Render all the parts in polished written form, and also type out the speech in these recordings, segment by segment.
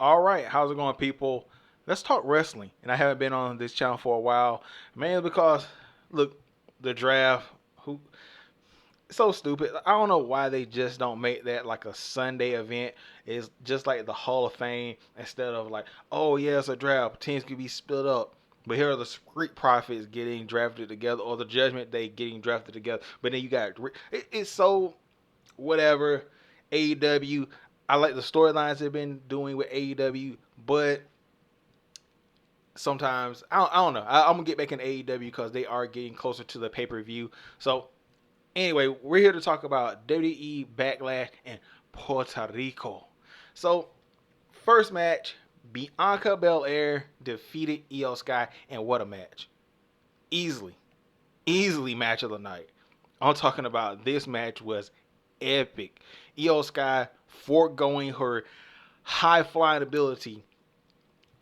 All right, how's it going, people? Let's talk wrestling. And I haven't been on this channel for a while, mainly because, look, the draft. Who so stupid. I don't know why they just don't make that like a Sunday event. It's just like the Hall of Fame instead of like, oh yeah, it's a draft. Teams could be split up. But here are the Street Profits getting drafted together, or the Judgment Day getting drafted together. But then you got it's so whatever. AEW. I like the storylines they've been doing with AEW, but sometimes I don't know. I'm gonna get back in AEW because they are getting closer to the pay per view. So anyway, we're here to talk about WWE Backlash in Puerto Rico. So first match, Bianca Belair defeated Io Sky, and what a match! Easily, easily match of the night. I'm talking about this match was epic. Io Sky foregoing her high flying ability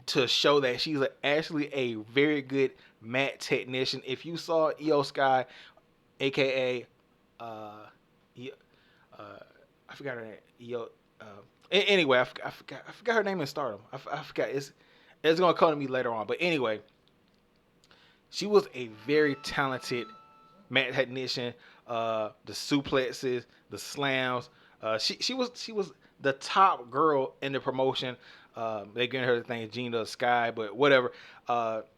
to show that she's actually a very good mat technician. If you saw Io Sky, aka uh, uh, I forgot her name. Anyway, I forgot her name in Stardom. I forgot. It's gonna come to me later on. But anyway, she was a very talented mat technician. The suplexes, the slams. She was the top girl in the promotion. They giving her the thing Gina Sky, but whatever.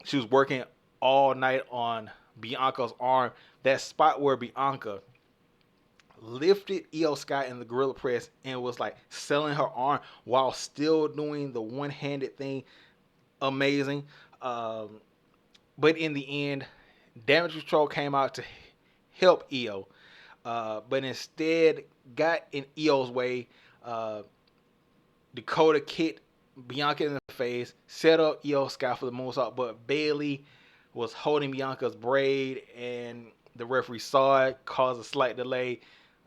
She was working all night on Bianca's arm. That spot where Bianca lifted Io Sky in the gorilla press and was like selling her arm while still doing the one-handed thing. Amazing. Um, but in the end, Damage Control came out to help Io, but instead got in Io's way. Uh, Dakota kicked Bianca in the face, set up Io Sky for the moonsault, but Bailey was holding Bianca's braid, and the referee saw it, caused a slight delay.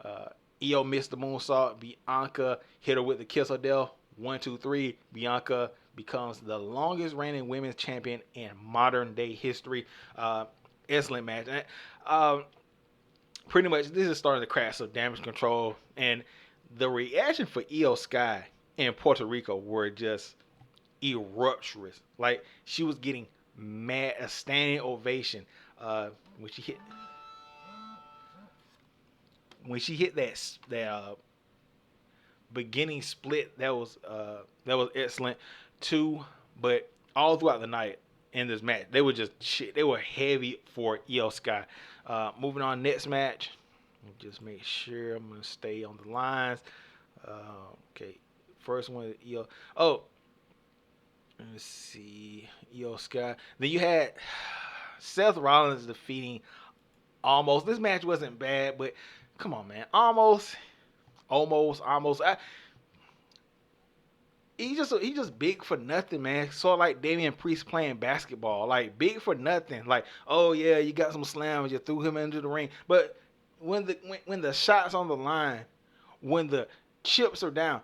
Uh, Io missed the moonsault. Bianca hit her with the kiss of death. 1, 2, 3. Bianca becomes the longest reigning women's champion in modern day history. Excellent match. Um, Pretty much, this is starting to crash some Damage Control, and the reaction for Io Sky in Puerto Rico were just eruptuous. Like she was getting mad, a standing ovation when she hit that beginning split. That was excellent too. But all throughout the night in this match, they were just shit. They were heavy for Io Sky. Moving on, next match. Just make sure I'm gonna stay on the lines. Okay, first one, Io. Oh, let's see, Io Sky. Then you had Seth Rollins defeating Almost. This match wasn't bad, but come on, man, almost. He just big for nothing, man. Sort of like Damian Priest playing basketball, like big for nothing. Like, oh yeah, you got some slams, you threw him into the ring, but when the shots on the line, when the chips are down,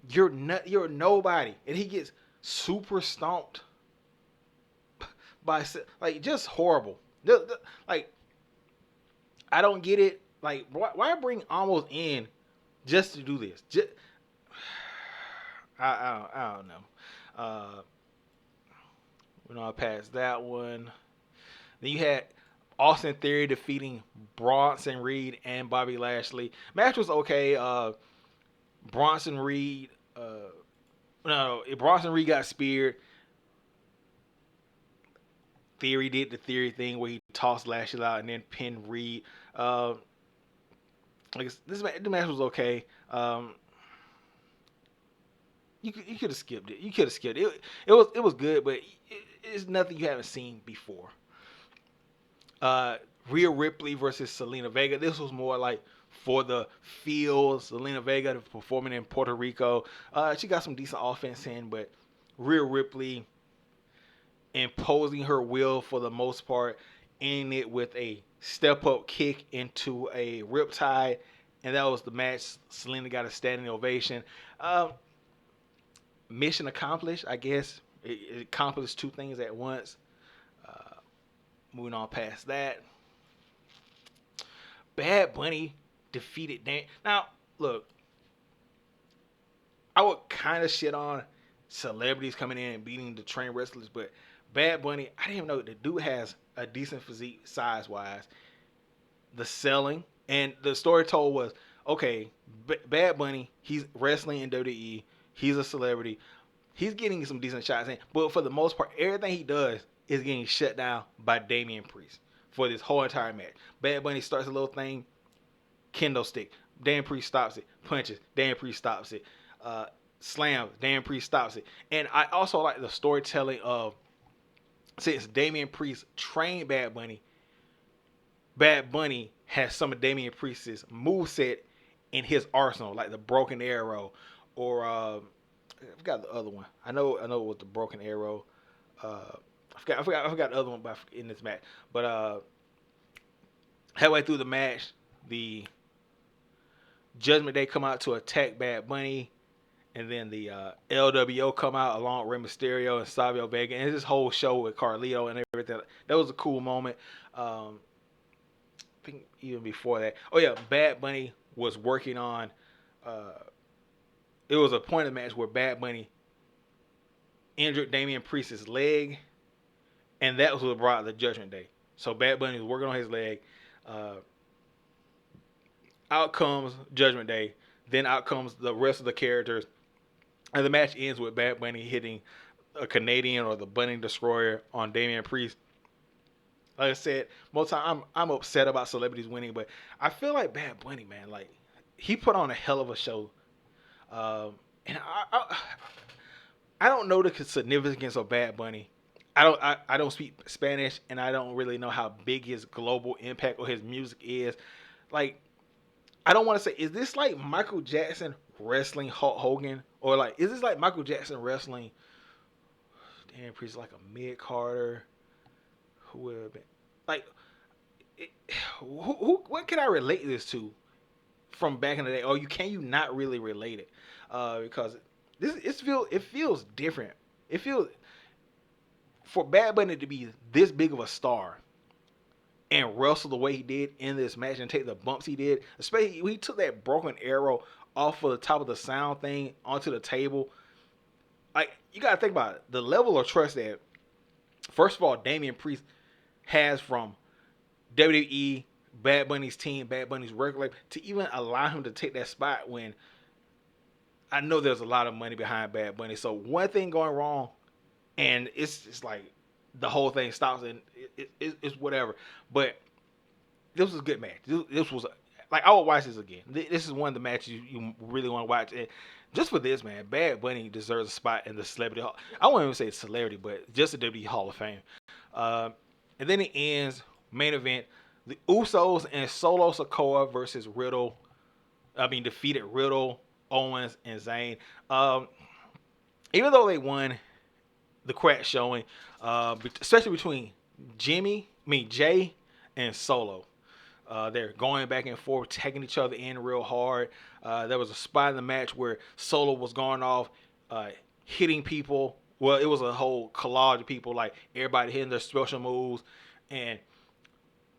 you're nobody, and he gets super stomped by like just horrible. Like I don't get it. Like why bring Almost in just to do this? I don't know. Uh, we're not past that one. Then you had Austin Theory defeating Bronson Reed and Bobby Lashley. Match was okay. Bronson Reed, no, Bronson Reed got speared. Theory did the Theory thing where he tossed Lashley out and then pinned Reed. Like the match was okay. You could have skipped it. You could have skipped it. It was good, but it's nothing you haven't seen before. Uh, Rhea Ripley versus Selena Vega. This was more like for the field. Selena Vega performing in Puerto Rico. She got some decent offense in, but Rhea Ripley imposing her will for the most part, ending it with a step up kick into a riptide, and that was the match. Selena got a standing ovation. Mission accomplished, I guess. It accomplished two things at once. Uh, Moving on past that, Bad Bunny defeated Dan. Now, look, I would kind of shit on celebrities coming in and beating the trained wrestlers. But Bad Bunny, I didn't even know the dude has a decent physique size wise. The selling and the story told was okay. Bad Bunny, he's wrestling in WWE. He's a celebrity. He's getting some decent shots in, but for the most part, everything he does is getting shut down by Damian Priest for this whole entire match. Bad Bunny starts a little thing, kendo stick. Damian Priest stops it. Punches. Damian Priest stops it. Slams. Damian Priest stops it. And I also like the storytelling of since Damian Priest trained Bad Bunny, Bad Bunny has some of Damian Priest's moveset in his arsenal, like the broken arrow, or I forgot the other one. I know it was the broken arrow. I forgot the other one in this match. But halfway through the match, the Judgment Day come out to attack Bad Bunny, and then the LWO come out along with Rey Mysterio and Savio Vega, and it's this whole show with Carlito and everything. That was a cool moment. I think even before that. Oh yeah, Bad Bunny was working on. It was a point of the match where Bad Bunny injured Damian Priest's leg, and that was what brought the Judgment Day. So Bad Bunny was working on his leg. Out comes Judgment Day. Then out comes the rest of the characters, and the match ends with Bad Bunny hitting a Canadian or the Bunny Destroyer on Damian Priest. Like I said, most time I'm upset about celebrities winning, but I feel like Bad Bunny, man, like he put on a hell of a show. And I don't know the significance of Bad Bunny. I don't speak Spanish, and I don't really know how big his global impact or his music is. Like, I don't want to say, is this like Michael Jackson wrestling Hulk Hogan, or like is this like Michael Jackson wrestling Damian Priest, like a Mid Carter? Who would have been like? What can I relate this to from back in the day? Or can you not really relate it? Because it feels different. It feels for Bad Bunny to be this big of a star and wrestle the way he did in this match and take the bumps he did, especially when he took that broken arrow off of the top of the sound thing onto the table. Like, you gotta think about it. The level of trust that, first of all, Damian Priest has from WWE, Bad Bunny's team, Bad Bunny's record label, to even allow him to take that spot when I know there's a lot of money behind Bad Bunny. So one thing going wrong, and it's like the whole thing stops, and it's whatever. But this was a good match. This was like, I would watch this again. This is one of the matches you really want to watch. And just for this, man, Bad Bunny deserves a spot in the celebrity hall. I won't even say celebrity, but just the WWE Hall of Fame. And then it ends, main event, the Usos and Solo Sikoa versus Riddle. Defeated Riddle, Owens, and Zayn. Even though they won the crack showing, especially between Jay and Solo. They're going back and forth, taking each other in real hard. There was a spot in the match where Solo was going off, hitting people. Well, it was a whole collage of people, like everybody hitting their special moves. And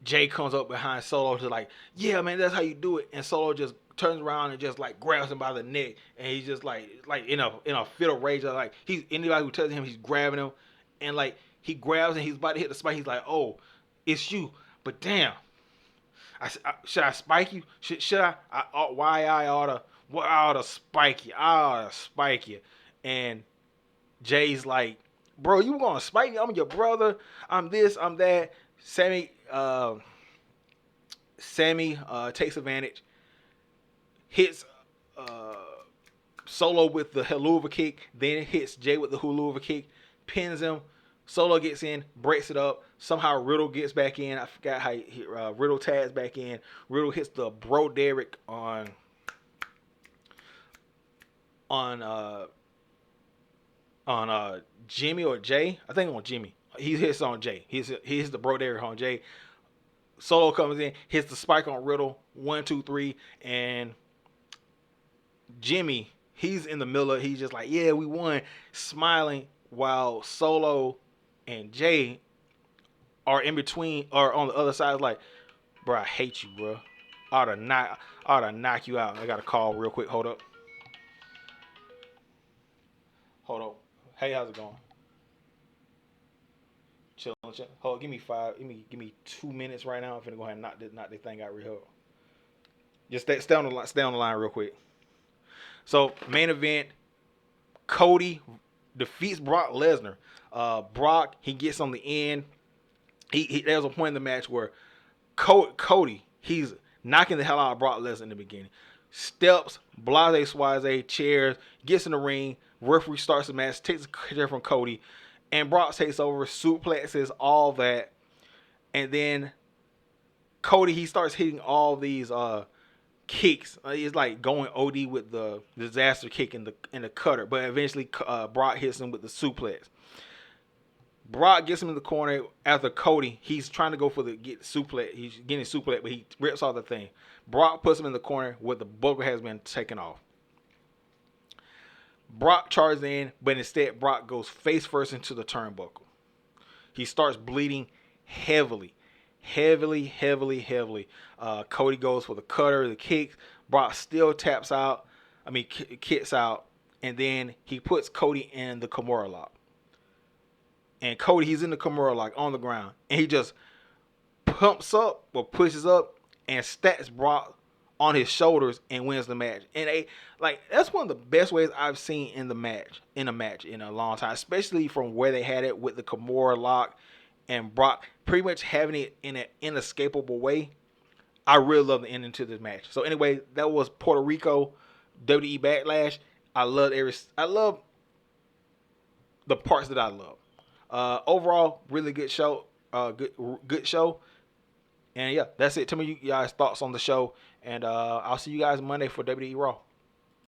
Jay comes up behind Solo to like, yeah, man, that's how you do it. And Solo just turns around and just like grabs him by the neck, and he's just like in a fit of rage. Like, he's anybody who touches him, he's grabbing him, and like he grabs and he's about to hit the spike. He's like, oh, it's you, but damn. Should I spike you? Should I? Why I ought to spike you? I ought to spike you. And Jay's like, bro, you gonna spike me? I'm your brother. I'm this. I'm that. Sammy takes advantage, hits Solo with the hula kick, then hits Jay with the hula kick, pins him. Solo gets in, breaks it up. Somehow Riddle gets back in. I forgot how Riddle tags back in. Riddle hits the Bro Derek on Jimmy or Jay. I think on Jimmy. He hits on Jay. He hits the Bro Derek on Jay. Solo comes in, hits the spike on Riddle. 1, 2, 3, and Jimmy, he's in the middle. He's just like, yeah, we won, smiling, while Solo and Jay are in between or on the other side. Like, bro, I hate you, bro. I ought to knock you out. I got a call real quick. Hold up. Hold on. Hey, how's it going? Chill, chill. Hold, give me five. Give me 2 minutes right now. I'm finna go ahead and knock this thing out real quick. Just stay on the line. Stay on the line real quick. So main event: Cody defeats Brock Lesnar. Brock he gets on the end. There's a point in the match where Cody he's knocking the hell out of Brock Lesnar in the beginning. Steps, blase swaze, chairs, gets in the ring. Referee starts the match, takes the chair from Cody, and Brock takes over, suplexes, all that, and then Cody he starts hitting all these kicks. It's like going OD with the disaster kick in the cutter, but eventually Brock hits him with the suplex. Brock gets him in the corner after Cody. He's trying to go for the get suplex. He's getting suplex, but he rips off the thing. Brock puts him in the corner where the booger has been taken off. Brock charges in, but instead Brock goes face first into the turnbuckle. He starts bleeding heavily, heavily. Cody goes for the cutter, the kick. Brock still taps out. Kicks out, and then he puts Cody in the Kimura lock. And Cody, he's in the Kimura lock on the ground, and he just pumps up or pushes up and stacks Brock on his shoulders and wins the match. And that's one of the best ways I've seen in a match in a long time, especially from where they had it with the Kimura lock and Brock pretty much having it in an inescapable way. I really love the ending to this match. So anyway, that was Puerto Rico WWE Backlash. I love the parts that I love. Overall, really good show. Good show. And yeah, that's it. Tell me you guys' thoughts on the show. And I'll see you guys Monday for WWE Raw.